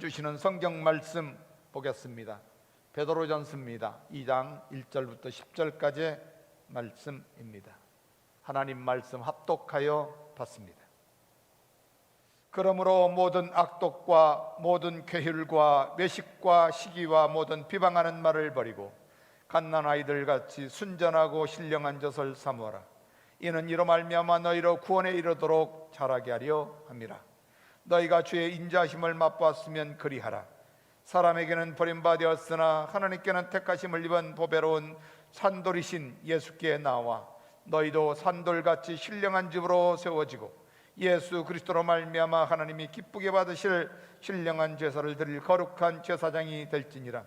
주시는 성경 말씀 보겠습니다. 베드로전서입니다. 2장 1절부터 10절까지의 말씀입니다. 하나님 말씀 합독하여 받습니다. 그러므로 모든 악독과 모든 괴휼과 외식과 시기와 모든 비방하는 말을 버리고 갓난아이들 같이 순전하고 신령한 젖을 삼으라. 이는 이로 말미암아 너희로 구원에 이르도록 자라게 하려 함이라. 너희가 주의 인자하심을 맛보았으면 그리하라. 사람에게는 버림받았으나 하나님께는 택하심을 입은 보배로운 산돌이신 예수께 나와 너희도 산돌같이 신령한 집으로 세워지고 예수 그리스도로 말미암아 하나님이 기쁘게 받으실 신령한 제사를 드릴 거룩한 제사장이 될지니라.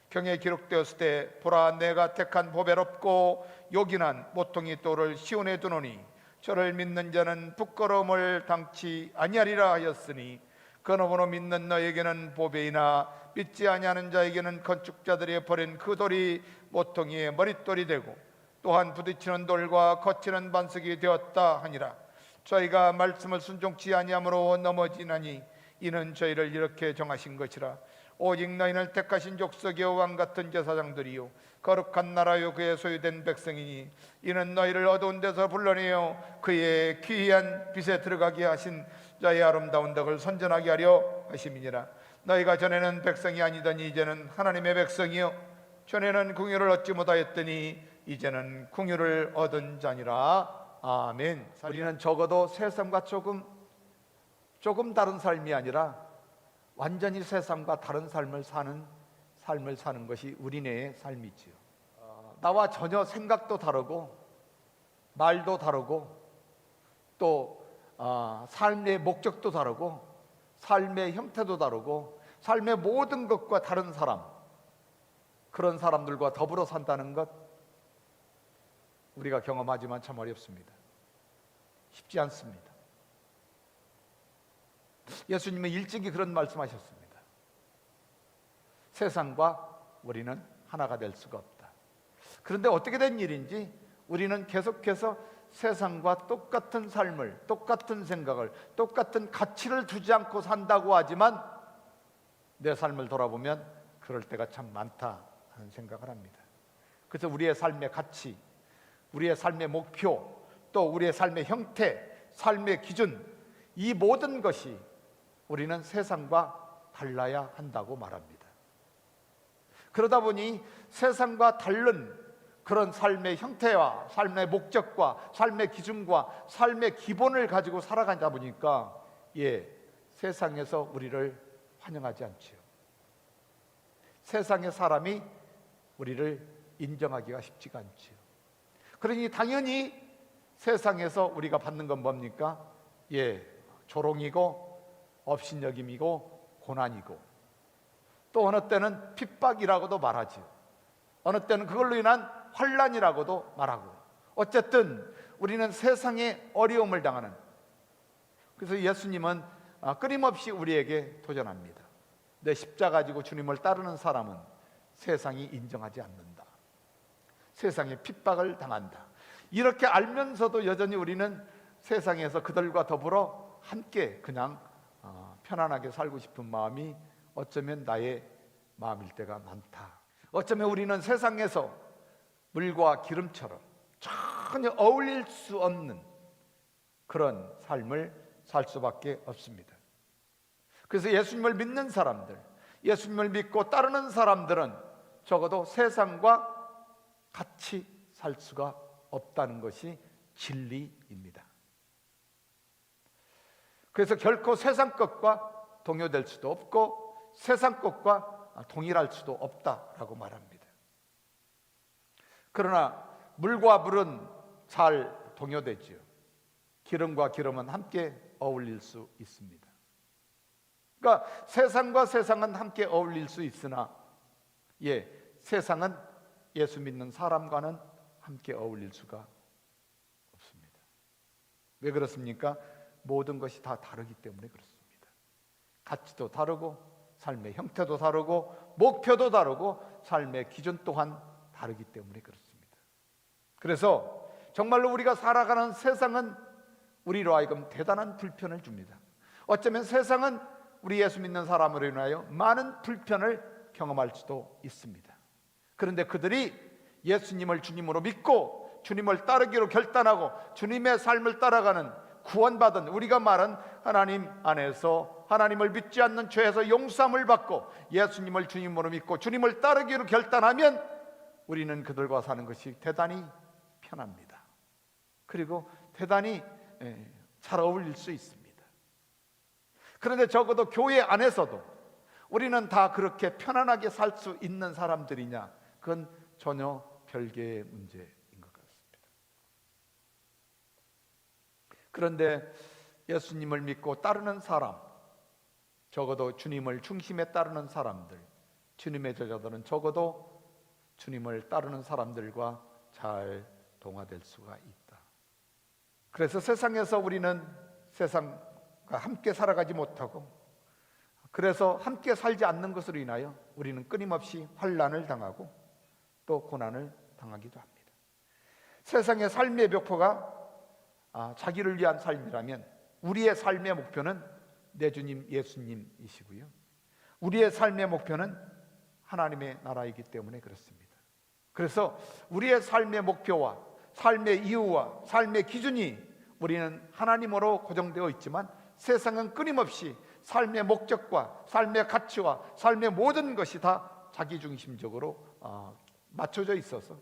경에 기록되었을 때 보라 내가 택한 보배롭고 요긴한 모퉁이 돌을 시온에 두노니 저를 믿는 자는 부끄러움을 당치 아니하리라 하였으니 그러므로 믿는 너에게는 보배이나 믿지 아니하는 자에게는 건축자들이 버린 그 돌이 모퉁이의 머릿돌이 되고 또한 부딪히는 돌과 거치는 반석이 되었다 하니라. 저희가 말씀을 순종치 아니함으로 넘어지나니 이는 저희를 이렇게 정하신 것이라. 오직 너희는 택하신 족속의 왕 같은 제사장들이요 거룩한 나라요 그의 소유된 백성이니 이는 너희를 어두운 데서 불러내어 그의 귀한 빛에 들어가게 하신 자의 아름다운 덕을 선전하게 하려 하심이니라. 너희가 전에는 백성이 아니더니 이제는 하나님의 백성이요 전에는 궁유를 얻지 못하였더니 이제는 궁유를 얻은 자니라. 아멘. 우리는 적어도 세상과 조금 다른 삶이 아니라 완전히 세상과 다른 삶을 사는 것이 우리네의 삶이지요. 나와 전혀 생각도 다르고 말도 다르고 또 삶의 목적도 다르고 삶의 형태도 다르고 삶의 모든 것과 다른 사람, 그런 사람들과 더불어 산다는 것 우리가 경험하지만 참 어렵습니다. 쉽지 않습니다. 예수님은 일찍이 그런 말씀하셨습니다. 세상과 우리는 하나가 될 수가 없다. 그런데 어떻게 된 일인지 우리는 계속해서 세상과 똑같은 삶을, 똑같은 생각을, 똑같은 가치를 두지 않고 산다고 하지만 내 삶을 돌아보면 그럴 때가 참 많다 하는 생각을 합니다. 그래서 우리의 삶의 가치, 우리의 삶의 목표, 또 우리의 삶의 형태, 삶의 기준, 이 모든 것이 우리는 세상과 달라야 한다고 말합니다. 그러다 보니 세상과 다른 그런 삶의 형태와 삶의 목적과 삶의 기준과 삶의 기본을 가지고 살아가다 보니까 세상에서 우리를 환영하지 않지요. 세상의 사람이 우리를 인정하기가 쉽지가 않지요. 그러니 당연히 세상에서 우리가 받는 건 뭡니까? 조롱이고 업신여김이고 고난이고 또 어느 때는 핍박이라고도 말하지요. 어느 때는 그걸로 인한 환난이라고도 말하고 어쨌든 우리는 세상에 어려움을 당하는, 그래서 예수님은 끊임없이 우리에게 도전합니다. 내 십자가 가지고 주님을 따르는 사람은 세상이 인정하지 않는다. 세상에 핍박을 당한다. 이렇게 알면서도 여전히 우리는 세상에서 그들과 더불어 함께 그냥 편안하게 살고 싶은 마음이 어쩌면 나의 마음일 때가 많다. 어쩌면 우리는 세상에서 물과 기름처럼 전혀 어울릴 수 없는 그런 삶을 살 수밖에 없습니다. 그래서 예수님을 믿는 사람들, 예수님을 믿고 따르는 사람들은 적어도 세상과 같이 살 수가 없다는 것이 진리입니다. 그래서 결코 세상 것과 동요될 수도 없고 세상 것과 동일할 수도 없다라고 말합니다. 그러나 물과 물은 잘 동요되지요. 기름과 기름은 함께 어울릴 수 있습니다. 그러니까 세상과 세상은 함께 어울릴 수 있으나 세상은 예수 믿는 사람과는 함께 어울릴 수가 없습니다. 왜 그렇습니까? 모든 것이 다 다르기 때문에 그렇습니다. 가치도 다르고 삶의 형태도 다르고 목표도 다르고 삶의 기준 또한 다르기 때문에 그렇습니다. 그래서 정말로 우리가 살아가는 세상은 우리로 하여금 대단한 불편을 줍니다. 어쩌면 세상은 우리 예수 믿는 사람으로 인하여 많은 불편을 경험할 수도 있습니다. 그런데 그들이 예수님을 주님으로 믿고 주님을 따르기로 결단하고 주님의 삶을 따라가는 구원받은 우리가 말한 하나님 안에서 하나님을 믿지 않는 죄에서 용서함을 받고 예수님을 주님으로 믿고 주님을 따르기로 결단하면 우리는 그들과 사는 것이 대단히 편합니다. 그리고 대단히 잘 어울릴 수 있습니다. 그런데 적어도 교회 안에서도 우리는 다 그렇게 편안하게 살 수 있는 사람들이냐? 그건 전혀 별개의 문제인 것 같습니다. 그런데 예수님을 믿고 따르는 사람, 적어도 주님을 중심에 따르는 사람들, 주님의 제자들은 적어도 주님을 따르는 사람들과 잘 동화될 수가 있다. 그래서 세상에서 우리는 세상과 함께 살아가지 못하고, 그래서 함께 살지 않는 것으로 인하여 우리는 끊임없이 환난을 당하고 또 고난을 당하기도 합니다. 세상의 삶의 목표가 자기를 위한 삶이라면 우리의 삶의 목표는 내 주님 예수님이시고요, 우리의 삶의 목표는 하나님의 나라이기 때문에 그렇습니다. 그래서 우리의 삶의 목표와 삶의 이유와 삶의 기준이 우리는 하나님으로 고정되어 있지만, 세상은 끊임없이 삶의 목적과 삶의 가치와 삶의 모든 것이 다 자기중심적으로 맞춰져 있어서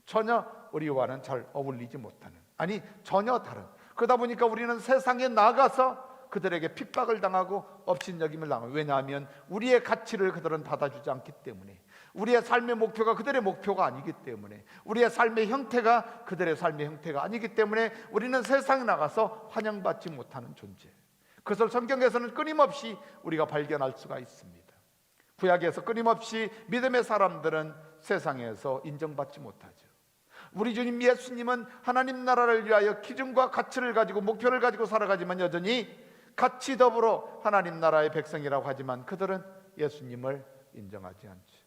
전혀 우리와는 잘 어울리지 못하는, 아니 전혀 다른, 그러다 보니까 우리는 세상에 나가서 그들에게 핍박을 당하고 업신여김을 당하고, 왜냐하면 우리의 가치를 그들은 받아주지 않기 때문에, 우리의 삶의 목표가 그들의 목표가 아니기 때문에, 우리의 삶의 형태가 그들의 삶의 형태가 아니기 때문에 우리는 세상에 나가서 환영받지 못하는 존재. 그것을 성경에서는 끊임없이 우리가 발견할 수가 있습니다. 구약에서 끊임없이 믿음의 사람들은 세상에서 인정받지 못하죠. 우리 주님 예수님은 하나님 나라를 위하여 기준과 가치를 가지고 목표를 가지고 살아가지만 여전히 같이 더불어 하나님 나라의 백성이라고 하지만 그들은 예수님을 인정하지 않죠.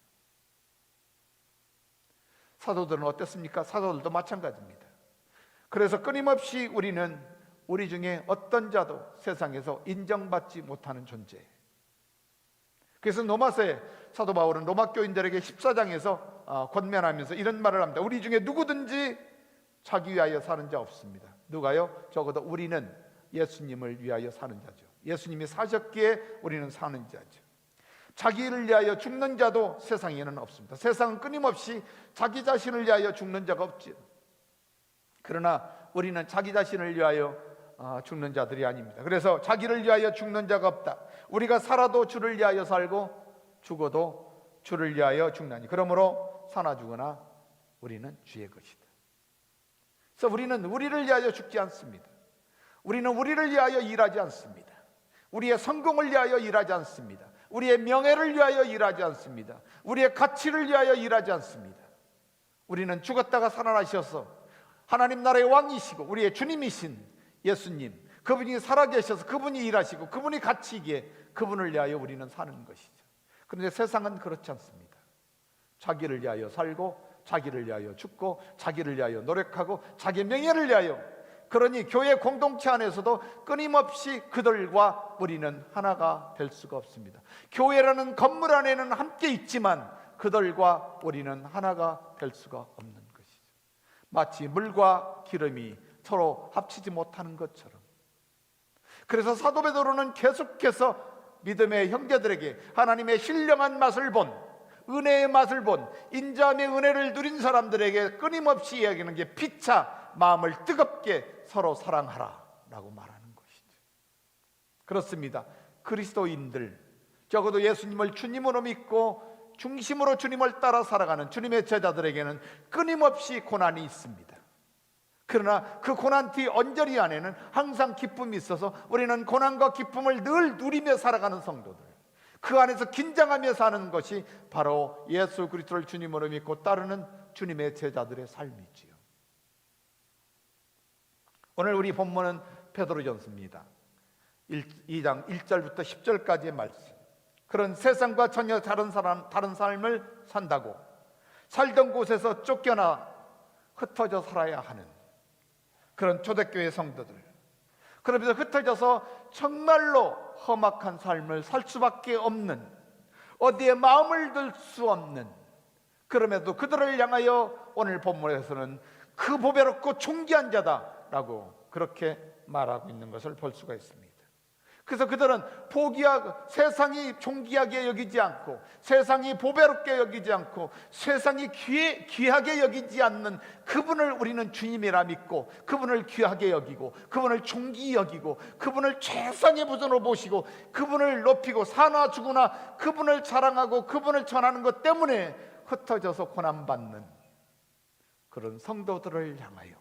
사도들은 어땠습니까? 사도들도 마찬가지입니다. 그래서 끊임없이 우리는 우리 중에 어떤 자도 세상에서 인정받지 못하는 존재. 그래서 로마서에 사도 바울은 로마 교인들에게 14장에서 권면하면서 이런 말을 합니다. 우리 중에 누구든지 자기 위하여 사는 자 없습니다. 누가요? 적어도 우리는 예수님을 위하여 사는 자죠. 예수님이 사셨기에 우리는 사는 자죠. 자기를 위하여 죽는 자도 세상에는 없습니다. 세상은 끊임없이 자기 자신을 위하여 죽는 자가 없지요. 그러나 우리는 자기 자신을 위하여 죽는 자들이 아닙니다. 그래서 자기를 위하여 죽는 자가 없다. 우리가 살아도 주를 위하여 살고 죽어도 주를 위하여 죽나니 그러므로 사나 죽으나 우리는 주의 것이다. 그래서 우리는 우리를 위하여 죽지 않습니다. 우리는 우리를 위하여 일하지 않습니다. 우리의 성공을 위하여 일하지 않습니다. 우리의 명예를 위하여 일하지 않습니다. 우리의 가치를 위하여 일하지 않습니다. 우리는 죽었다가 살아나셔서 하나님 나라의 왕이시고 우리의 주님이신 예수님, 그분이 살아계셔서 그분이 일하시고 그분이 가치이기에 그분을 위하여 우리는 사는 것이죠. 그런데 세상은 그렇지 않습니다. 자기를 위하여 살고 자기를 위하여 죽고 자기를 위하여 노력하고 자기 명예를 위하여, 그러니 교회 공동체 안에서도 끊임없이 그들과 우리는 하나가 될 수가 없습니다. 교회라는 건물 안에는 함께 있지만 그들과 우리는 하나가 될 수가 없는 것이죠. 마치 물과 기름이 서로 합치지 못하는 것처럼. 그래서 사도 베드로는 계속해서 믿음의 형제들에게 하나님의 신령한 맛을 본, 은혜의 맛을 본, 인자함의 은혜를 누린 사람들에게 끊임없이 이야기하는 게 피차 마음을 뜨겁게 서로 사랑하라 라고 말하는 것이죠. 그렇습니다. 그리스도인들, 적어도 예수님을 주님으로 믿고 중심으로 주님을 따라 살아가는 주님의 제자들에게는 끊임없이 고난이 있습니다. 그러나 그 고난 뒤 언저리 안에는 항상 기쁨이 있어서 우리는 고난과 기쁨을 늘 누리며 살아가는 성도들, 그 안에서 긴장하며 사는 것이 바로 예수 그리스도를 주님으로 믿고 따르는 주님의 제자들의 삶이지요. 오늘 우리 본문은 베드로전서입니다. 2장 1절부터 10절까지의 말씀. 그런 세상과 전혀 다른 삶을 산다고 살던 곳에서 쫓겨나 흩어져 살아야 하는 그런 초대교회 성도들, 그러면서 흩어져서 정말로 험악한 삶을 살 수밖에 없는, 어디에 마음을 들 수 없는, 그럼에도 그들을 향하여 오늘 본문에서는 그 보배롭고 존귀한 자다라고 그렇게 말하고 있는 것을 볼 수가 있습니다. 그래서 그들은 세상이 존귀하게 여기지 않고, 세상이 보배롭게 여기지 않고, 세상이 귀하게 여기지 않는 그분을 우리는 주님이라 믿고, 그분을 귀하게 여기고, 그분을 존귀히 여기고, 그분을 최상의 부전으로 모시고, 그분을 높이고 사나 죽으나 그분을 자랑하고 그분을 전하는 것 때문에 흩어져서 고난받는 그런 성도들을 향하여,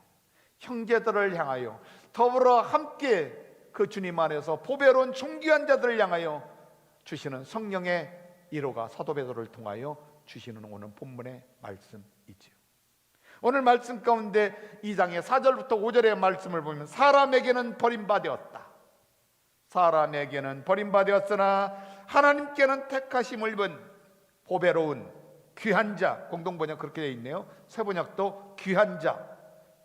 형제들을 향하여, 더불어 함께 그 주님 안에서 보배로운 존귀한 자들을 향하여 주시는 성령의 1호가 사도 베드로를 통하여 주시는 오늘 본문의 말씀이지요. 오늘 말씀 가운데 2장의 4절부터 5절의 말씀을 보면 사람에게는 버림받았다, 사람에게는 버림받았으나 하나님께는 택하심을 입은 보배로운 귀한 자, 공동번역 그렇게 되어 있네요. 세번역도 귀한 자,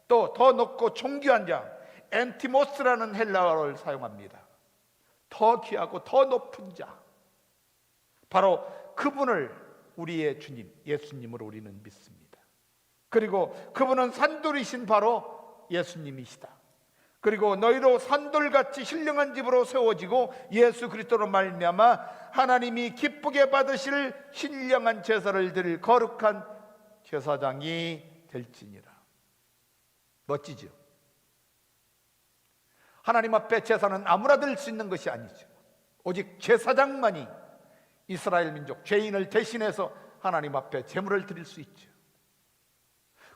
또 더 높고 존귀한 자, 엔티모스라는 헬라어를 사용합니다. 더 귀하고 더 높은 자, 바로 그분을 우리의 주님 예수님으로 우리는 믿습니다. 그리고 그분은 산돌이신 바로 예수님이시다. 그리고 너희로 산돌같이 신령한 집으로 세워지고 예수 그리스도로 말미암아 하나님이 기쁘게 받으실 신령한 제사를 드릴 거룩한 제사장이 될지니라. 멋지죠? 하나님 앞에 제사는 아무나 드릴 수 있는 것이 아니죠. 오직 제사장만이 이스라엘 민족 죄인을 대신해서 하나님 앞에 제물을 드릴 수 있죠.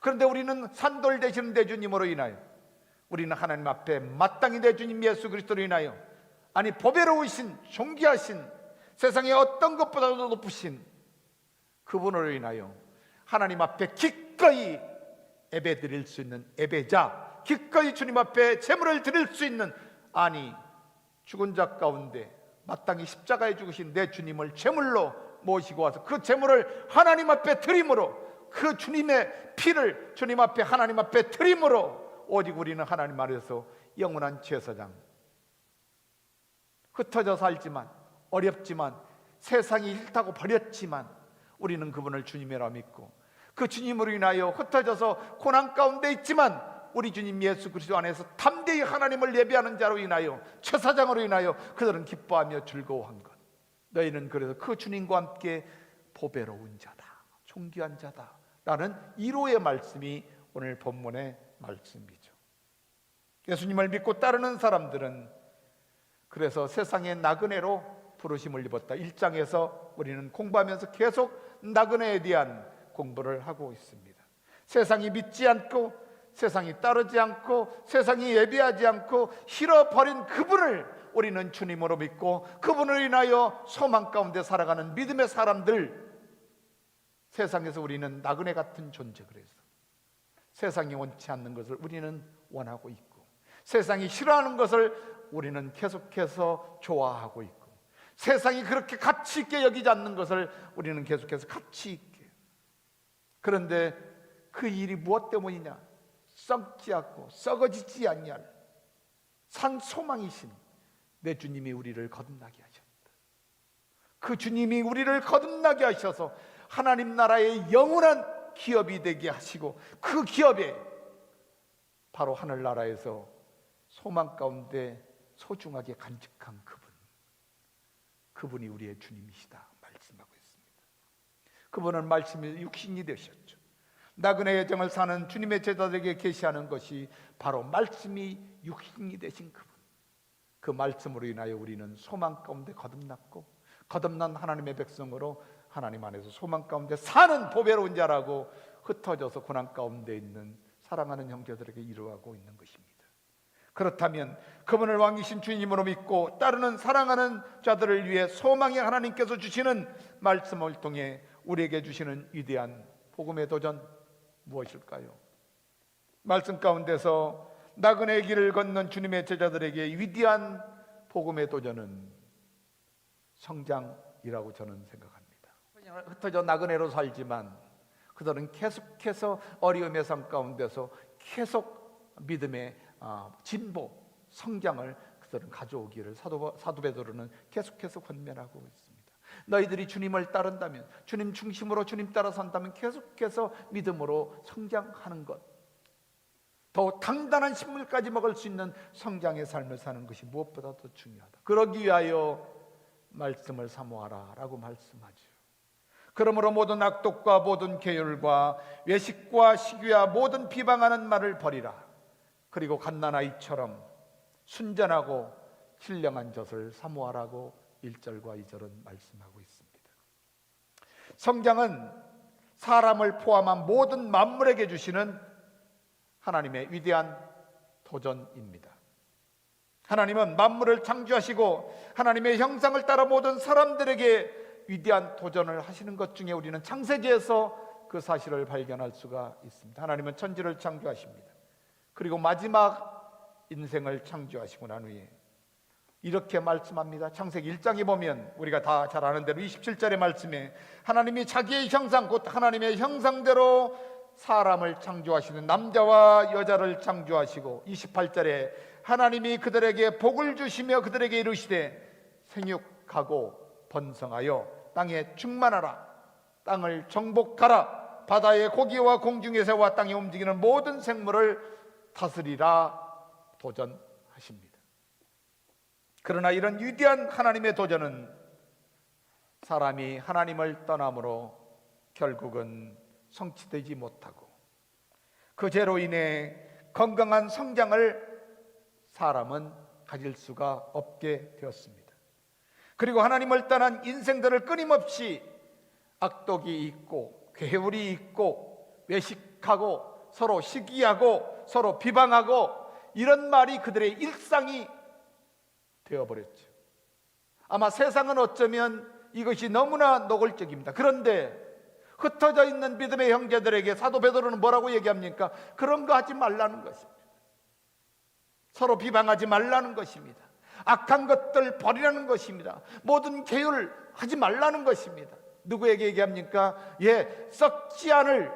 그런데 우리는 산돌 되시는 대주님으로 인하여, 우리는 하나님 앞에 마땅히 대주님 예수 그리스도로 인하여, 아니 보배로우신 존귀하신 세상의 어떤 것보다도 높으신 그분으로 인하여 하나님 앞에 기꺼이 예배 드릴 수 있는 예배자, 기꺼이 주님 앞에 제물을 드릴 수 있는, 아니 죽은 자 가운데 마땅히 십자가에 죽으신 내 주님을 제물로 모시고 와서 그 제물을 하나님 앞에 드림으로, 그 주님의 피를 주님 앞에 하나님 앞에 드림으로, 오직 우리는 하나님 안에서 영원한 제사장, 흩어져 살지만 어렵지만 세상이 싫다고 버렸지만 우리는 그분을 주님이라 믿고, 그 주님으로 인하여 흩어져서 고난 가운데 있지만 우리 주님 예수 그리스도 안에서 담대히 하나님을 예배하는 자로 인하여, 제사장으로 인하여 그들은 기뻐하며 즐거워한 것. 너희는 그래서 그 주님과 함께 보배로운 자다, 존귀한 자다 라는 1호의 말씀이 오늘 본문의 말씀이죠. 예수님을 믿고 따르는 사람들은 그래서 세상의 나그네로 부르심을 입었다. 1장에서 우리는 공부하면서 계속 나그네에 대한 공부를 하고 있습니다. 세상이 믿지 않고, 세상이 따르지 않고, 세상이 예배하지 않고 잃어버린 그분을 우리는 주님으로 믿고, 그분을 인하여 소망 가운데 살아가는 믿음의 사람들, 세상에서 우리는 나그네 같은 존재. 그래서 세상이 원치 않는 것을 우리는 원하고 있고, 세상이 싫어하는 것을 우리는 계속해서 좋아하고 있고, 세상이 그렇게 가치 있게 여기지 않는 것을 우리는 계속해서 가치 있게. 그런데 그 일이 무엇 때문이냐? 썩지 않고 썩어지지 않냐를 산 소망이신 내 주님이 우리를 거듭나게 하셨다. 그 주님이 우리를 거듭나게 하셔서 하나님 나라의 영원한 기업이 되게 하시고, 그 기업에 바로 하늘나라에서 소망 가운데 소중하게 간직한 그분이 우리의 주님이시다 말씀하고 있습니다. 그분은 말씀이 육신이 되셨죠. 나그네의 정을 사는 주님의 제자들에게 계시하는 것이 바로 말씀이 육신이 되신 그분. 그 말씀으로 인하여 우리는 소망 가운데 거듭났고, 거듭난 하나님의 백성으로 하나님 안에서 소망 가운데 사는 보배로운 자라고 흩어져서 고난 가운데 있는 사랑하는 형제들에게 이루어가고 있는 것입니다. 그렇다면 그분을 왕이신 주님으로 믿고 따르는 사랑하는 자들을 위해 소망의 하나님께서 주시는 말씀을 통해 우리에게 주시는 위대한 복음의 도전 무엇일까요? 말씀 가운데서 나그네의 길을 걷는 주님의 제자들에게 위대한 복음의 도전은 성장이라고 저는 생각합니다. 흩어져 나그네로 살지만 그들은 계속해서 어려움의 삶 가운데서 계속 믿음의 진보, 성장을 그들은 가져오기를 사도 베드로는 계속해서 권면하고 있습니다. 너희들이 주님을 따른다면, 주님 중심으로 주님 따라 산다면 계속해서 믿음으로 성장하는 것, 더 단단한 식물까지 먹을 수 있는 성장의 삶을 사는 것이 무엇보다도 중요하다. 그러기 위하여 말씀을 사모하라 라고 말씀하죠. 그러므로 모든 악독과 모든 계율과 외식과 시기와 모든 비방하는 말을 버리라. 그리고 갓난아이처럼 순전하고 신령한 젖을 사모하라고 1절과 2절은 말씀하고 있습니다. 성장은 사람을 포함한 모든 만물에게 주시는 하나님의 위대한 도전입니다. 하나님은 만물을 창조하시고 하나님의 형상을 따라 모든 사람들에게 위대한 도전을 하시는 것 중에 우리는 창세기에서 그 사실을 발견할 수가 있습니다. 하나님은 천지를 창조하십니다. 그리고 마지막 인생을 창조하시고 난 후에 이렇게 말씀합니다. 창세기 1장에 보면 우리가 다 잘 아는 대로 27절의 말씀에 하나님이 자기의 형상, 곧 하나님의 형상대로 사람을 창조하시는 남자와 여자를 창조하시고 28절에 하나님이 그들에게 복을 주시며 그들에게 이르시되 생육하고 번성하여 땅에 충만하라. 땅을 정복하라. 바다의 고기와 공중의 새와 땅에 움직이는 모든 생물을 다스리라 도전하십니다. 그러나 이런 위대한 하나님의 도전은 사람이 하나님을 떠남으로 결국은 성취되지 못하고 그 죄로 인해 건강한 성장을 사람은 가질 수가 없게 되었습니다. 그리고 하나님을 떠난 인생들을 끊임없이 악독이 있고 괴울이 있고 외식하고 서로 시기하고 서로 비방하고 이런 말이 그들의 일상이 되어버렸죠. 아마 세상은 어쩌면 이것이 너무나 노골적입니다. 그런데 흩어져 있는 믿음의 형제들에게 사도 베드로는 뭐라고 얘기합니까? 그런 거 하지 말라는 것입니다. 서로 비방하지 말라는 것입니다. 악한 것들 버리라는 것입니다. 모든 계율 하지 말라는 것입니다. 누구에게 얘기합니까? 썩지 않을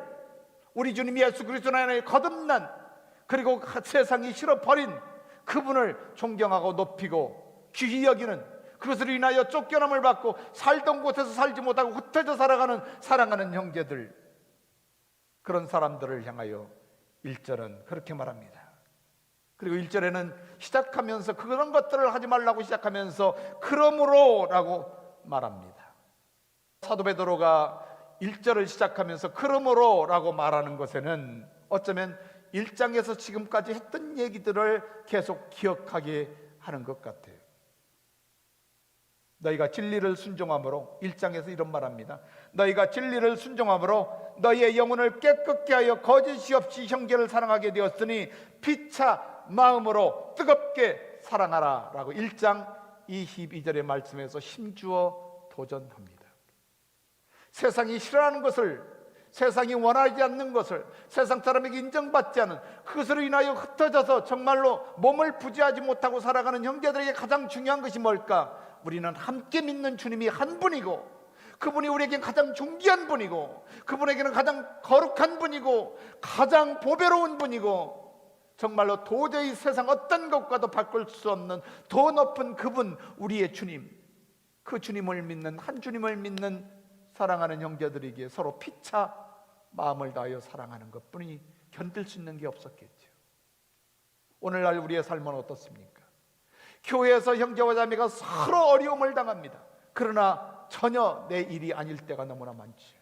우리 주님 예수 그리스도 안에 거듭난 그리고 세상이 싫어버린 그분을 존경하고 높이고 귀히 여기는, 그것으로 인하여 쫓겨남을 받고 살던 곳에서 살지 못하고 흩어져 살아가는 사랑하는 형제들, 그런 사람들을 향하여 1절은 그렇게 말합니다. 그리고 1절에는 시작하면서 그런 것들을 하지 말라고 시작하면서 그러므로 라고 말합니다. 사도 베드로가 1절을 시작하면서 그러므로 라고 말하는 것에는 어쩌면 1장에서 지금까지 했던 얘기들을 계속 기억하게 하는 것 같아요. 너희가 진리를 순종함으로, 1장에서 이런 말합니다. 너희가 진리를 순종함으로 너희의 영혼을 깨끗게 하여 거짓이 없이 형제를 사랑하게 되었으니 피차 마음으로 뜨겁게 사랑하라 라고 1장 22절의 말씀에서 힘주어 도전합니다. 세상이 싫어하는 것을, 세상이 원하지 않는 것을, 세상 사람에게 인정받지 않은 그것으로 인하여 흩어져서 정말로 몸을 부지하지 못하고 살아가는 형제들에게 가장 중요한 것이 뭘까? 우리는 함께 믿는 주님이 한 분이고 그분이 우리에게 가장 존귀한 분이고 그분에게는 가장 거룩한 분이고 가장 보배로운 분이고 정말로 도저히 세상 어떤 것과도 바꿀 수 없는 더 높은 그분, 우리의 주님, 그 주님을 믿는, 한 주님을 믿는 사랑하는 형제들에게 서로 피차 마음을 다하여 사랑하는 것뿐이 견딜 수 있는 게 없었겠죠. 오늘날 우리의 삶은 어떻습니까? 교회에서 형제와 자매가 서로 어려움을 당합니다. 그러나 전혀 내 일이 아닐 때가 너무나 많죠.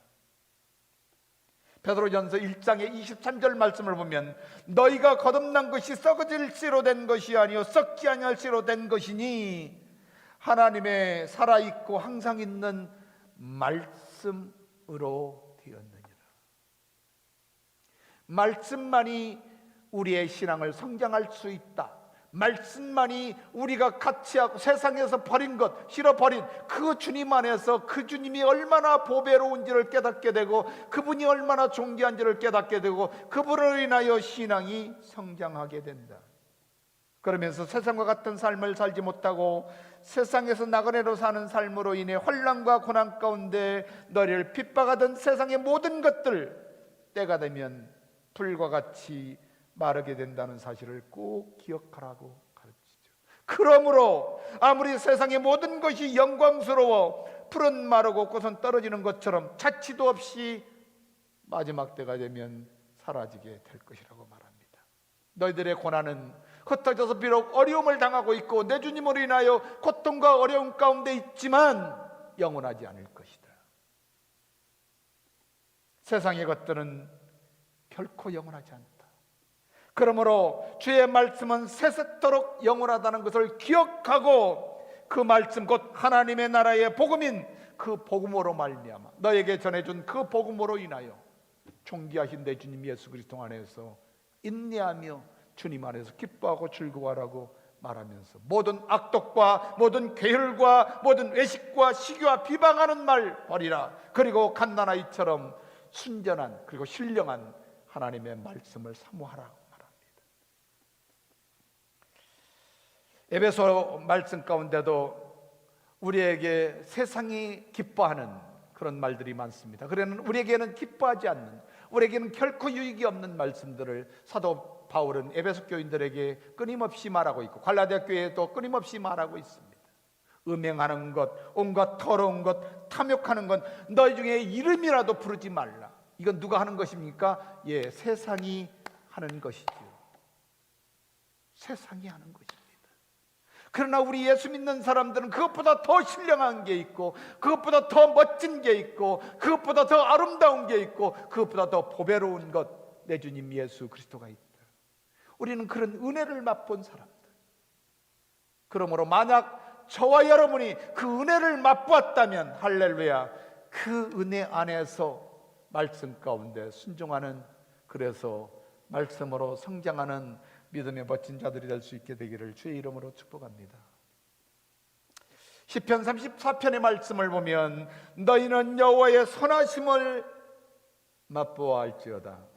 베드로전서 1장의 23절 말씀을 보면 너희가 거듭난 것이 썩어질 씨로 된 것이 아니요 썩지 아니할 씨로 된 것이니 하나님의 살아있고 항상 있는 말씀으로 되었느니라. 말씀만이 우리의 신앙을 성장할 수 있다. 말씀만이 우리가 같이 하고 세상에서 버린 것, 싫어버린 그 주님 안에서 그 주님이 얼마나 보배로운지를 깨닫게 되고 그분이 얼마나 존귀한지를 깨닫게 되고 그분으로 인하여 신앙이 성장하게 된다. 그러면서 세상과 같은 삶을 살지 못하고 세상에서 나그네로 사는 삶으로 인해 환난과 고난 가운데 너희를 핍박하던 세상의 모든 것들 때가 되면 불과 같이 마르게 된다는 사실을 꼭 기억하라고 가르치죠. 그러므로 아무리 세상의 모든 것이 영광스러워 푸른 마르고 꽃은 떨어지는 것처럼 자취도 없이 마지막 때가 되면 사라지게 될 것이라고 말합니다. 너희들의 고난은 흩어져서 비록 어려움을 당하고 있고 내 주님으로 인하여 고통과 어려움 가운데 있지만 영원하지 않을 것이다. 세상의 것들은 결코 영원하지 않다. 그러므로 주의 말씀은 세세토록 영원하다는 것을 기억하고 그 말씀 곧 하나님의 나라의 복음인 그 복음으로 말미암아 너에게 전해준 그 복음으로 인하여 존귀하신 내 주님 예수 그리스도 안에서 인내하며 주님 안에서 기뻐하고 즐거워하라고 말하면서 모든 악독과 모든 게을과 모든 외식과 시기와 비방하는 말 버리라. 그리고 갓난아이처럼 순전한 그리고 신령한 하나님의 말씀을 사모하라 말합니다. 에베소 말씀 가운데도 우리에게 세상이 기뻐하는 그런 말들이 많습니다. 그러나 우리에게는 기뻐하지 않는, 우리에게는 결코 유익이 없는 말씀들을 사도 바울은 에베소 교인들에게 끊임없이 말하고 있고 갈라디아 교회에도 끊임없이 말하고 있습니다. 음행하는 것, 온갖 더러운 것, 탐욕하는 것 너희 중에 이름이라도 부르지 말라. 이건 누가 하는 것입니까? 예, 세상이 하는 것이죠. 세상이 하는 것입니다. 그러나 우리 예수 믿는 사람들은 그것보다 더 신령한 게 있고 그것보다 더 멋진 게 있고 그것보다 더 아름다운 게 있고 그것보다 더 보배로운 것 내 주님 예수 그리스도가 있다. 우리는 그런 은혜를 맛본 사람들. 그러므로 만약 저와 여러분이 그 은혜를 맛보았다면 할렐루야, 그 은혜 안에서 말씀 가운데 순종하는, 그래서 말씀으로 성장하는 믿음의 멋진 자들이 될 수 있게 되기를 주의 이름으로 축복합니다. 시편 34편의 말씀을 보면 너희는 여호와의 선하심을 맛보아할지어다.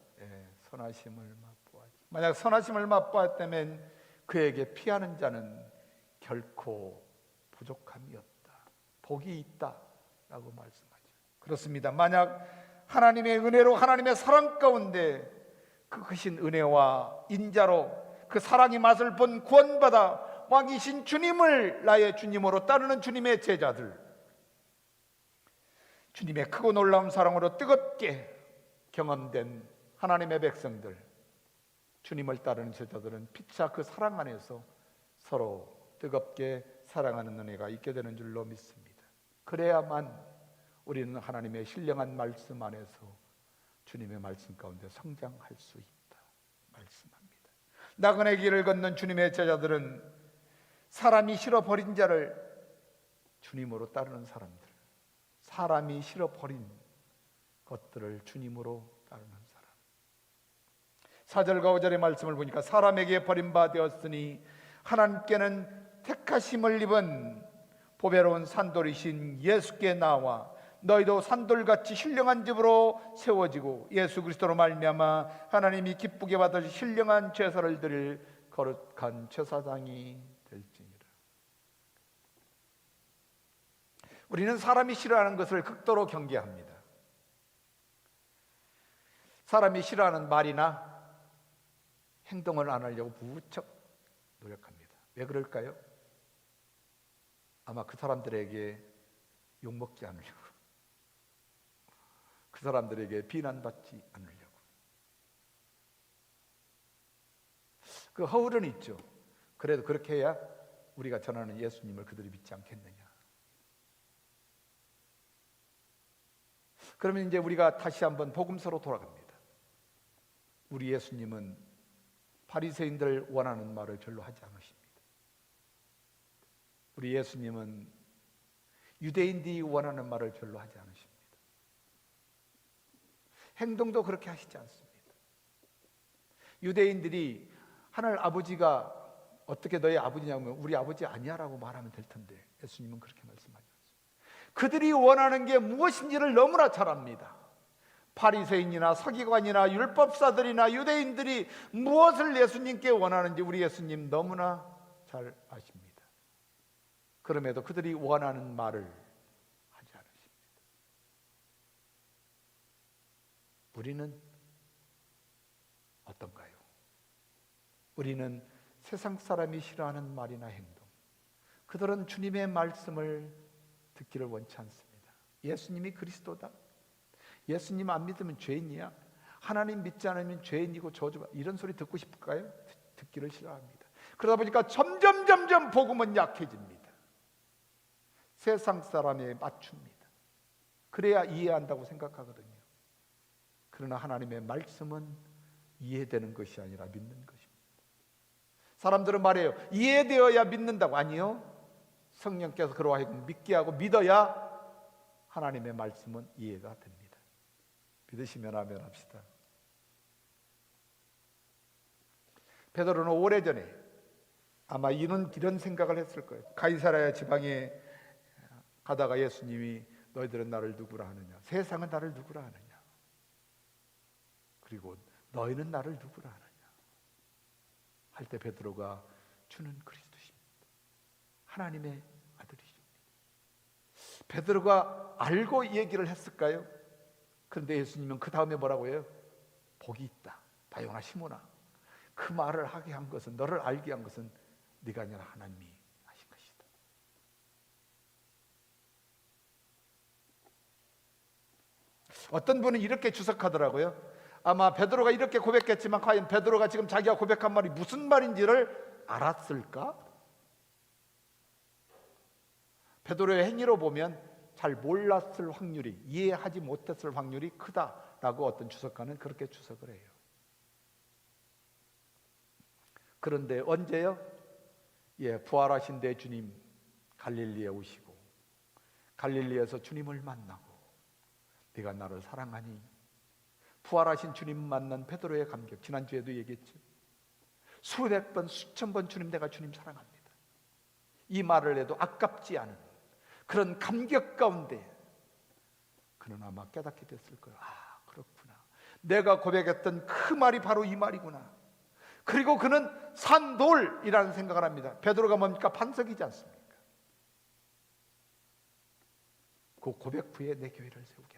선하심을 맛보아할지. 만약 선하심을 맛보았다면 그에게 피하는 자는 결코 부족함이 없다, 복이 있다라고 말씀하죠. 그렇습니다. 만약 하나님의 은혜로 하나님의 사랑 가운데 그 크신 은혜와 인자로 그 사랑의 맛을 본 구원받아 왕이신 주님을 나의 주님으로 따르는 주님의 제자들, 주님의 크고 놀라운 사랑으로 뜨겁게 경험된 하나님의 백성들, 주님을 따르는 제자들은 피차 그 사랑 안에서 서로 뜨겁게 사랑하는 은혜가 있게 되는 줄로 믿습니다. 그래야만 우리는 하나님의 신령한 말씀 안에서 주님의 말씀 가운데 성장할 수 있다 말씀합니다. 나그네 길을 걷는 주님의 제자들은 사람이 싫어버린 자를 주님으로 따르는 사람들, 사람이 싫어버린 것들을 주님으로 따르는 사람. 4절과 5절의 말씀을 보니까 사람에게 버림받았으니 하나님께는 택하심을 입은 보배로운 산돌이신 예수께 나와 너희도 산돌같이 신령한 집으로 세워지고 예수 그리스도로 말미암아 하나님이 기쁘게 받으실 신령한 제사를 드릴 거룩한 제사장이 될지니라. 우리는 사람이 싫어하는 것을 극도로 경계합니다. 사람이 싫어하는 말이나 행동을 안 하려고 무척 노력합니다. 왜 그럴까요? 아마 그 사람들에게 욕먹지 않으려고, 그 사람들에게 비난받지 않으려고. 그 허울은 있죠. 그래도 그렇게 해야 우리가 전하는 예수님을 그들이 믿지 않겠느냐. 그러면 이제 우리가 다시 한번 복음서로 돌아갑니다. 우리 예수님은 바리새인들 원하는 말을 별로 하지 않으십니다. 우리 예수님은 유대인들이 원하는 말을 별로 하지 않으십니다. 행동도 그렇게 하시지 않습니다. 유대인들이 하늘 아버지가 어떻게 너희 아버지냐면 우리 아버지 아니야라고 말하면 될 텐데 예수님은 그렇게 말씀하지 않습니다. 그들이 원하는 게 무엇인지를 너무나 잘 압니다. 바리새인이나 서기관이나 율법사들이나 유대인들이 무엇을 예수님께 원하는지 우리 예수님 너무나 잘 아십니다. 그럼에도 그들이 원하는 말을 하지 않으십니다. 우리는 어떤가요? 우리는 세상 사람이 싫어하는 말이나 행동, 그들은 주님의 말씀을 듣기를 원치 않습니다. 예수님이 그리스도다, 예수님 안 믿으면 죄인이야, 하나님 믿지 않으면 죄인이고 저주받, 이런 소리 듣고 싶을까요? 듣기를 싫어합니다. 그러다 보니까 점점 복음은 약해집니다. 세상 사람에 맞춥니다. 그래야 이해한다고 생각하거든요. 그러나 하나님의 말씀은 이해되는 것이 아니라 믿는 것입니다. 사람들은 말해요, 이해되어야 믿는다고. 아니요, 성령께서 그로 하여금 믿게 하고 믿어야 하나님의 말씀은 이해가 됩니다. 믿으시면 아멘 합시다. 베드로는 오래전에 아마 이런 생각을 했을 거예요. 가이사랴 지방에 가다가 예수님이 너희들은 나를 누구라 하느냐, 세상은 나를 누구라 하느냐, 그리고 너희는 나를 누구라 하느냐 할 때 베드로가 주는 그리스도십니다, 하나님의 아들이십니다. 베드로가 알고 이 얘기를 했을까요? 그런데 예수님은 그 다음에 뭐라고 해요? 복이 있다, 다용아 시몬아, 그 말을 하게 한 것은, 너를 알게 한 것은 네가 아니라 하나님이 하신 것이다. 어떤 분은 이렇게 주석하더라고요. 아마 베드로가 이렇게 고백했지만 과연 베드로가 지금 자기가 고백한 말이 무슨 말인지를 알았을까? 베드로의 행위로 보면 잘 몰랐을 확률이, 이해하지 못했을 확률이 크다라고 어떤 주석가는 그렇게 주석을 해요. 그런데 언제요? 부활하신 내 주님 갈릴리에 오시고 갈릴리에서 주님을 만나고 네가 나를 사랑하니, 부활하신 주님 만난 베드로의 감격, 지난주에도 얘기했죠. 수백 번, 수천 번 주님, 내가 주님 사랑합니다, 이 말을 해도 아깝지 않은 그런 감격 가운데 그는 아마 깨닫게 됐을 거예요. 아, 그렇구나, 내가 고백했던 그 말이 바로 이 말이구나. 그리고 그는 산돌이라는 생각을 합니다. 베드로가 뭡니까? 반석이지 않습니까? 그 고백 후에 내 교회를 세우겠다.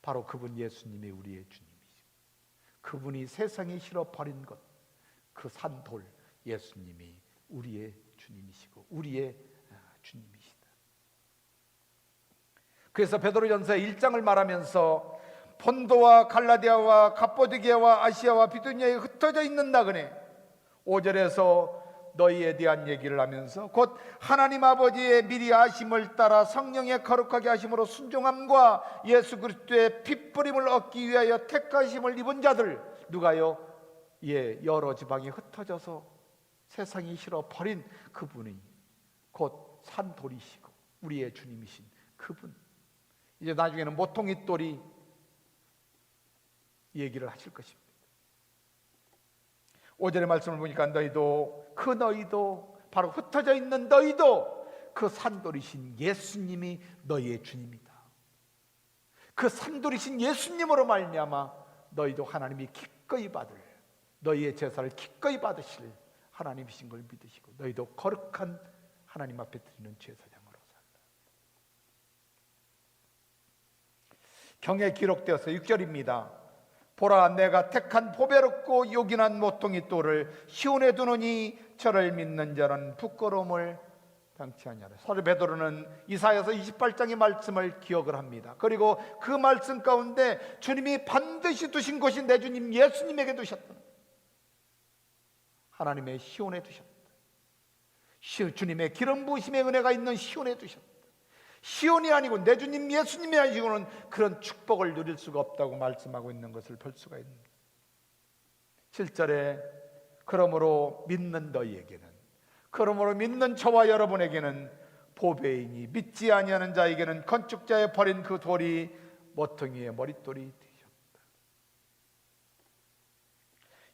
바로 그분 예수님이 우리의 주님이시고, 그분이 세상에 실어 버린 것, 그 산돌 예수님이 우리의 주님이시고 우리의 주님이시다. 그래서 베드로전서 1장을 말하면서 본도와 갈라디아와 갑보디게와 아시아와 비두니아에 흩어져 있는 나그네, 5절에서 너희에 대한 얘기를 하면서 곧 하나님 아버지의 미리 아심을 따라 성령의 거룩하게 하심으로 순종함과 예수 그리스도의 핏부림을 얻기 위하여 택하심을 입은 자들, 누가요? 여러 지방에 흩어져서 세상이 싫어 버린 그분이 곧 산돌이시고 우리의 주님이신 그분, 이제 나중에는 모퉁이 돌이 얘기를 하실 것입니다. 5절의 말씀을 보니까 너희도, 그 너희도, 바로 흩어져 있는 너희도 그 산돌이신 예수님이 너희의 주님이다. 그 산돌이신 예수님으로 말미암아 너희도 하나님이 기꺼이 받을, 너희의 제사를 기꺼이 받으실 하나님이신 걸 믿으시고 너희도 거룩한 하나님 앞에 드리는 제사장으로 산다. 경에 기록되어서 6절입니다. 보라, 내가 택한 보배롭고 요긴한 모퉁이 돌을 시온에 두노니 저를 믿는 자는 부끄러움을 당치 아니하라. 사도 베드로는 이사야서 28장의 말씀을 기억을 합니다. 그리고 그 말씀 가운데 주님이 반드시 두신 곳이 내 주님 예수님에게 두셨다. 하나님의 시온에 두셨다. 주님의 기름 부으심의 은혜가 있는 시온에 두셨다. 시온이 아니고 내 주님 예수님이 아니고는 그런 축복을 누릴 수가 없다고 말씀하고 있는 것을 볼 수가 있습니다. 7절에 그러므로 믿는 너희에게는, 그러므로 믿는 저와 여러분에게는 보배이니 믿지 아니하는 자에게는 건축자의 버린 그 돌이 모퉁이의 머릿돌이 되셨다.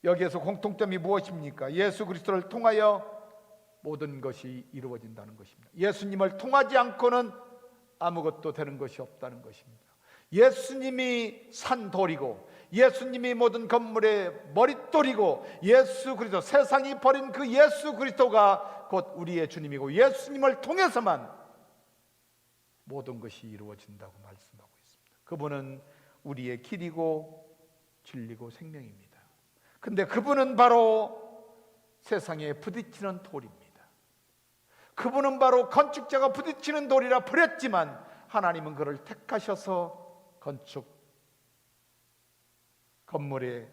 여기에서 공통점이 무엇입니까? 예수 그리스도를 통하여 모든 것이 이루어진다는 것입니다. 예수님을 통하지 않고는 아무것도 되는 것이 없다는 것입니다. 예수님이 산돌이고 예수님이 모든 건물의 머릿돌이고 예수 그리스도, 세상이 버린 그 예수 그리스도가 곧 우리의 주님이고 예수님을 통해서만 모든 것이 이루어진다고 말씀하고 있습니다. 그분은 우리의 길이고 진리고 생명입니다. 근데 그분은 바로 세상에 부딪히는 돌입니다. 그분은 바로 건축자가 부딪히는 돌이라 버렸지만 하나님은 그를 택하셔서 건물의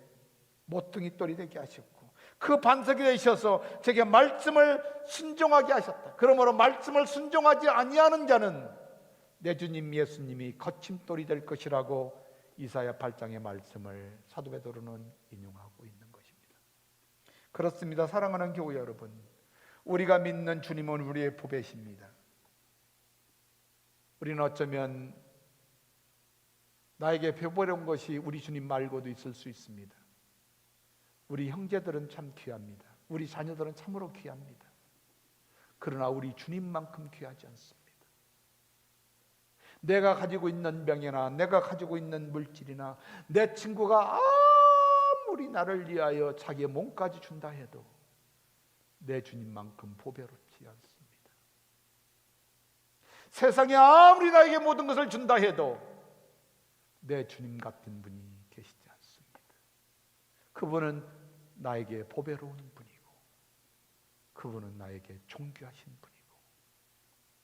모퉁이 돌이 되게 하셨고 그 반석이 되셔서 제게 말씀을 순종하게 하셨다. 그러므로 말씀을 순종하지 아니하는 자는 내 주님 예수님이 거침돌이 될 것이라고 이사야 8장의 말씀을 사도 베드로는 인용하고 있는 것입니다. 그렇습니다. 사랑하는 교회 여러분, 우리가 믿는 주님은 우리의 보배십니다. 우리는 어쩌면 나에게 배워온 것이 우리 주님 말고도 있을 수 있습니다. 우리 형제들은 참 귀합니다. 우리 자녀들은 참으로 귀합니다. 그러나 우리 주님만큼 귀하지 않습니다. 내가 가지고 있는 명예나 내가 가지고 있는 물질이나 내 친구가 아무리 나를 위하여 자기의 몸까지 준다 해도 내 주님만큼 보배롭지 않습니다. 세상에 아무리 나에게 모든 것을 준다 해도 내 주님 같은 분이 계시지 않습니다. 그분은 나에게 보배로운 분이고 그분은 나에게 존귀하신 분이고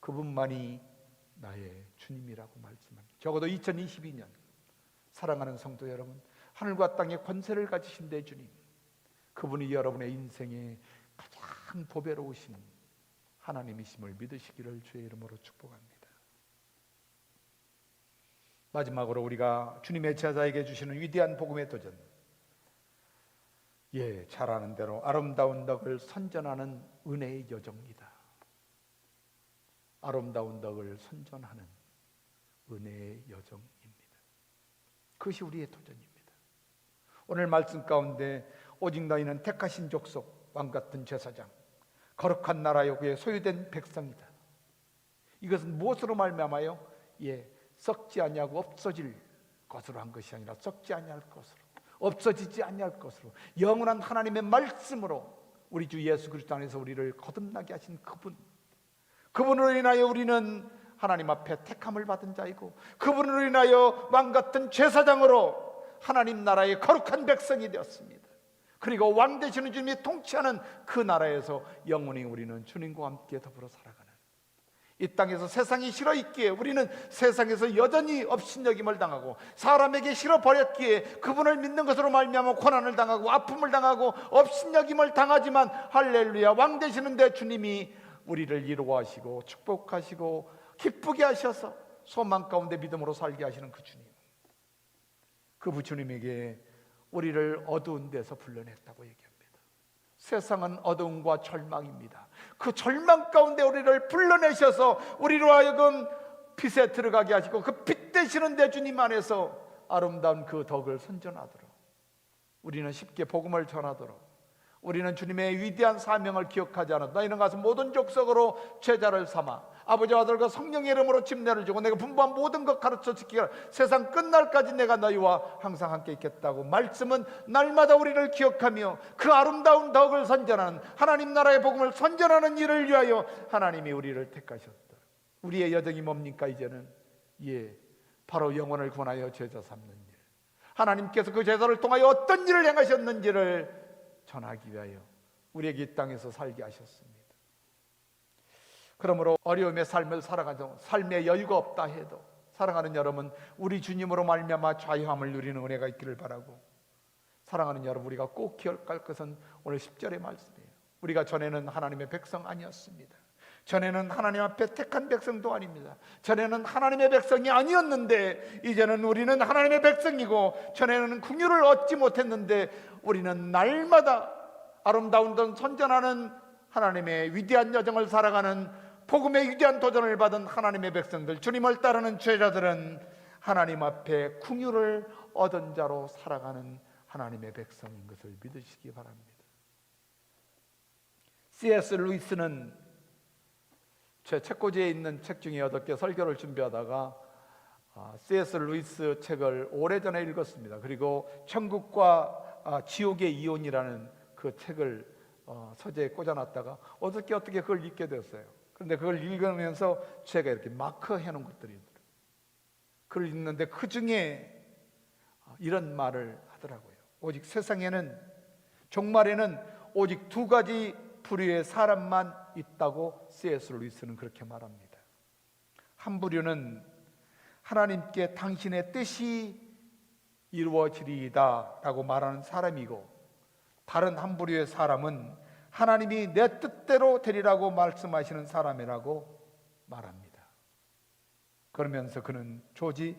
그분만이 나의 주님이라고 말씀합니다. 적어도 2022년 사랑하는 성도 여러분, 하늘과 땅의 권세를 가지신 내 주님, 그분이 여러분의 인생에 가장 보배로우신 하나님이심을 믿으시기를 주의 이름으로 축복합니다. 마지막으로 우리가 주님의 제자에게 주시는 위대한 복음의 도전, 잘 아는 대로 아름다운 덕을 선전하는 은혜의 여정이다. 아름다운 덕을 선전하는 은혜의 여정입니다. 그것이 우리의 도전입니다. 오늘 말씀 가운데 오직 너희는 택하신 족속, 왕같은 제사장, 거룩한 나라의 그의 소유된 백성이다. 이것은 무엇으로 말미암아요? 썩지 아니하고 없어질 것으로 한 것이 아니라 썩지 아니할 것으로, 없어지지 아니할 것으로, 영원한 하나님의 말씀으로 우리 주 예수 그리스도 안에서 우리를 거듭나게 하신 그분으로 인하여 우리는 하나님 앞에 택함을 받은 자이고 그분으로 인하여 왕같은 제사장으로 하나님 나라의 거룩한 백성이 되었습니다. 그리고 왕 되시는 주님이 통치하는 그 나라에서 영원히 우리는 주님과 함께 더불어 살아가는, 이 땅에서 세상이 싫어 있기에 우리는 세상에서 여전히 업신여김을 당하고 사람에게 싫어 버렸기에 그분을 믿는 것으로 말미암아 고난을 당하고 아픔을 당하고 업신여김을 당하지만 할렐루야, 왕 되시는데 주님이 우리를 이루어하시고 축복하시고 기쁘게 하셔서 소망 가운데 믿음으로 살게 하시는 그 주님, 그 주님에게 우리를 어두운 데서 불러냈다고 얘기합니다. 세상은 어두움과 절망입니다. 그 절망 가운데 우리를 불러내셔서 우리로 하여금 빛에 들어가게 하시고 그 빛 되시는 내 주님 안에서 아름다운 그 덕을 선전하도록, 우리는 쉽게 복음을 전하도록, 우리는 주님의 위대한 사명을 기억하지 않아 너희는 가서 모든 족속으로 제자를 삼아 아버지와 아들과 성령의 이름으로 침례를 주고 내가 분부한 모든 것 가르쳐 지키라, 세상 끝날까지 내가 너희와 항상 함께 있겠다고 말씀은 날마다 우리를 기억하며 그 아름다운 덕을 선전하는, 하나님 나라의 복음을 선전하는 일을 위하여 하나님이 우리를 택하셨다. 우리의 여정이 뭡니까? 이제는 바로 영혼을 구원하여 제자 삼는 일, 하나님께서 그 제자를 통하여 어떤 일을 행하셨는지를 전하기 위하여 우리에게 이 땅에서 살게 하셨습니다. 그러므로 어려움의 삶을 살아가도 삶에 여유가 없다 해도 사랑하는 여러분, 우리 주님으로 말미암아 자유함을 누리는 은혜가 있기를 바라고, 사랑하는 여러분, 우리가 꼭 기억할 것은 오늘 10절의 말씀이에요. 우리가 전에는 하나님의 백성 아니었습니다. 전에는 하나님 앞에 택한 백성도 아닙니다. 전에는 하나님의 백성이 아니었는데 이제는 우리는 하나님의 백성이고, 전에는 긍휼을 얻지 못했는데 우리는 날마다 아름다운 돈 선전하는 하나님의 위대한 여정을 살아가는 복음의 위대한 도전을 받은 하나님의 백성들, 주님을 따르는 제자들은 하나님 앞에 긍휼을 얻은 자로 살아가는 하나님의 백성인 것을 믿으시기 바랍니다. C.S. 루이스는 제 책꽂이에 있는 책 중에 8개 설교를 준비하다가 C.S. 루이스 책을 오래전에 읽었습니다. 그리고 천국과 지옥의 이혼이라는 그 책을 서재에 꽂아놨다가 어떻게 그걸 읽게 됐어요. 그런데 그걸 읽으면서 제가 이렇게 마크해 놓은 것들이 있더라고요. 그걸 읽는데 그 중에 이런 말을 하더라고요. 오직 세상에는, 종말에는 오직 2가지 부류의 사람만 있다고 C.S. 루이스는 그렇게 말합니다. 한 부류는 하나님께 당신의 뜻이 이루어지리이다 라고 말하는 사람이고, 다른 한 부류의 사람은 하나님이 내 뜻대로 되리라고 말씀하시는 사람이라고 말합니다. 그러면서 그는 조지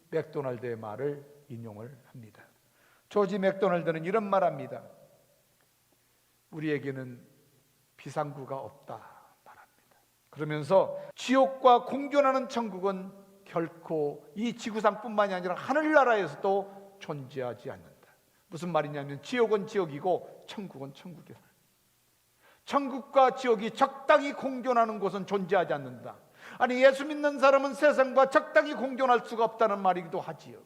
맥도날드의 말을 인용을 합니다. 조지 맥도날드는 이런 말합니다. 우리에게는 비상구가 없다 말합니다. 그러면서 지옥과 공존하는 천국은 결코 이 지구상뿐만이 아니라 하늘나라에서도 존재하지 않는다. 무슨 말이냐면 지옥은 지옥이고 천국은 천국이다. 천국과 지옥이 적당히 공존하는 곳은 존재하지 않는다. 아니, 예수 믿는 사람은 세상과 적당히 공존할 수가 없다는 말이기도 하지요.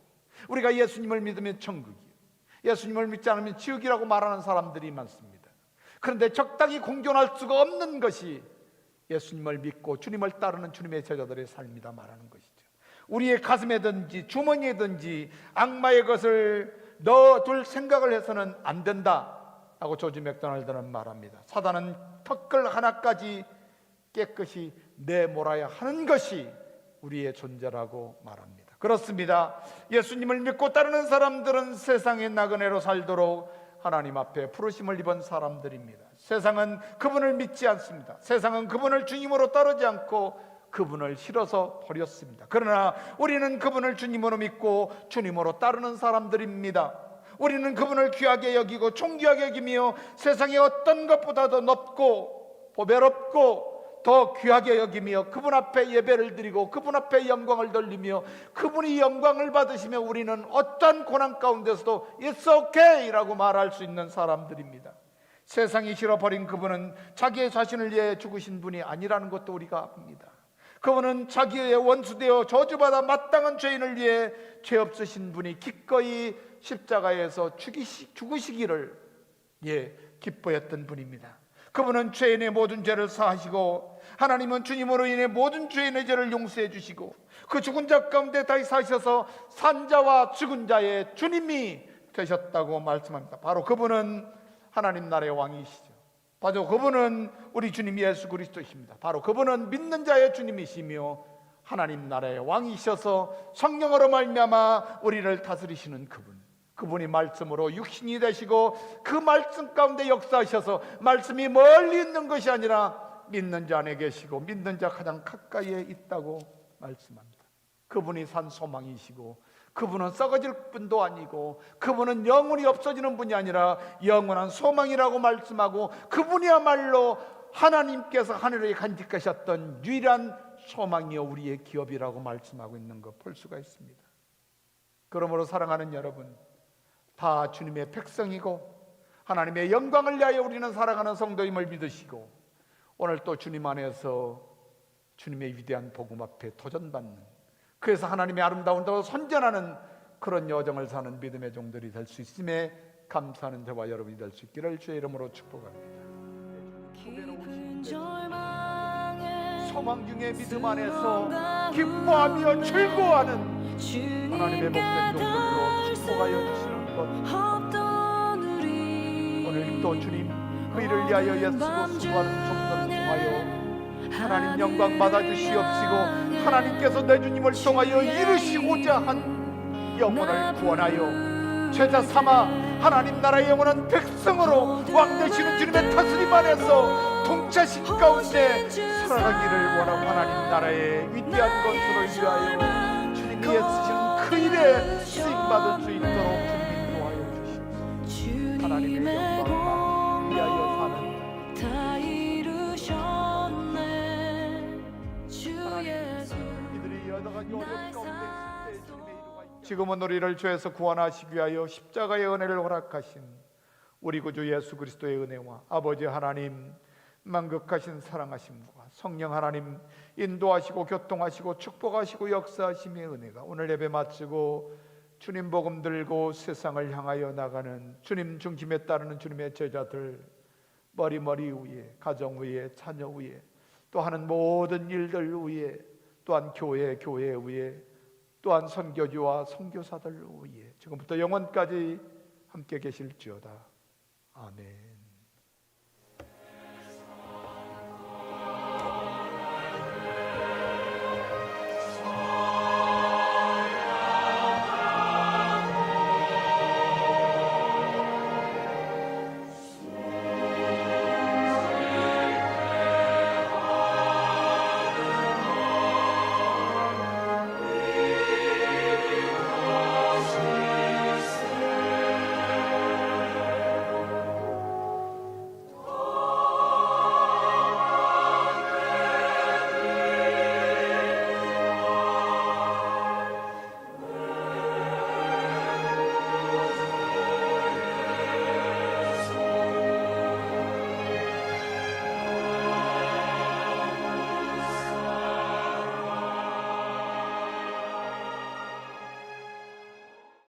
우리가 예수님을 믿으면 천국이요, 예수님을 믿지 않으면 지옥이라고 말하는 사람들이 많습니다. 그런데 적당히 공존할 수가 없는 것이 예수님을 믿고 주님을 따르는 주님의 제자들의 삶이다 말하는 것이죠. 우리의 가슴에든지 주머니에든지 악마의 것을 넣어둘 생각을 해서는 안 된다 라고 조지 맥도날드는 말합니다. 사단은 턱걸 하나까지 깨끗이 내몰아야 하는 것이 우리의 존재라고 말합니다. 그렇습니다. 예수님을 믿고 따르는 사람들은 세상의 나그네로 살도록 하나님 앞에 부르심을 입은 사람들입니다. 세상은 그분을 믿지 않습니다. 세상은 그분을 주님으로 따르지 않고 그분을 싫어서 버렸습니다. 그러나 우리는 그분을 주님으로 믿고 주님으로 따르는 사람들입니다. 우리는 그분을 귀하게 여기고 존귀하게 여기며 세상의 어떤 것보다도 높고 보배롭고 더 귀하게 여기며 그분 앞에 예배를 드리고 그분 앞에 영광을 돌리며 그분이 영광을 받으시며 우리는 어떤 고난 가운데서도 It's okay 라고 말할 수 있는 사람들입니다. 세상이 싫어버린 그분은 자기의 자신을 위해 죽으신 분이 아니라는 것도 우리가 압니다. 그분은 자기의 원수되어 저주받아 마땅한 죄인을 위해 죄 없으신 분이 기꺼이 십자가에서 죽으시기를 기뻐했던 분입니다. 그분은 죄인의 모든 죄를 사하시고 하나님은 주님으로 인해 모든 죄인의 죄를 용서해 주시고 그 죽은 자 가운데 다시 사셔서 산자와 죽은 자의 주님이 되셨다고 말씀합니다. 바로 그분은 하나님 나라의 왕이시죠. 바로 그분은 우리 주님 예수 그리스도이십니다. 바로 그분은 믿는 자의 주님이시며 하나님 나라의 왕이셔서 성령으로 말미암아 우리를 다스리시는 그분이 말씀으로 육신이 되시고 그 말씀 가운데 역사하셔서 말씀이 멀리 있는 것이 아니라 믿는 자 안에 계시고 믿는 자 가장 가까이에 있다고 말씀합니다. 그분이 산 소망이시고 그분은 썩어질 분도 아니고 그분은 영원히 없어지는 분이 아니라 영원한 소망이라고 말씀하고 그분이야말로 하나님께서 하늘에 간직하셨던 유일한 소망이요 우리의 기업이라고 말씀하고 있는 거 볼 수가 있습니다. 그러므로 사랑하는 여러분, 다 주님의 백성이고 하나님의 영광을 위하여 우리는 살아가는 성도임을 믿으시고 오늘 또 주님 안에서 주님의 위대한 복음 앞에 도전받는, 그래서 하나님의 아름다운 더 선전하는 그런 여정을 사는 믿음의 종들이 될 수 있음에 감사하는 저와 여러분이 될 수 있기를 주의 이름으로 축복합니다. 소망 중에 믿음 안에서 기뻐하며 즐거워하는 하나님의 복된 종들로 축복하여 주시는 것, 오늘 또 주님 그 일을 위하여 애쓰고 수고하는 종들을 통하여 하나님 영광 받아 주시옵시고 하나님께서 내 주님을 통하여 이루시고자 한 영혼을 구원하여 제자 삼아 하나님 나라의 영원한 백성으로 왕 되시는 주님의 다스림 안에서 통치하신 가운데 살아가기를 원하고 하나님 나라의 위대한 건설을 위하여 주님이 애쓰시는 그 일에 쓰임받을 수 있도록 주님이 도와여 주시옵소서. 하나님의 영광을 위하여 사는 지금은 우리를 죄에서 구원하시기 위하여 십자가의 은혜를 허락하신 우리 구주 예수 그리스도의 은혜와 아버지 하나님 만극하신 사랑하심과 성령 하나님 인도하시고 교통하시고 축복하시고 역사하심의 은혜가 오늘 예배 마치고 주님 복음 들고 세상을 향하여 나가는 주님 중심에 따르는 주님의 제자들 머리 위에, 가정 위에, 자녀 위에, 또 하는 모든 일들 위에, 또한 교회 위에, 또한 선교주와 선교사들 위에 지금부터 영원까지 함께 계실지어다. 아멘.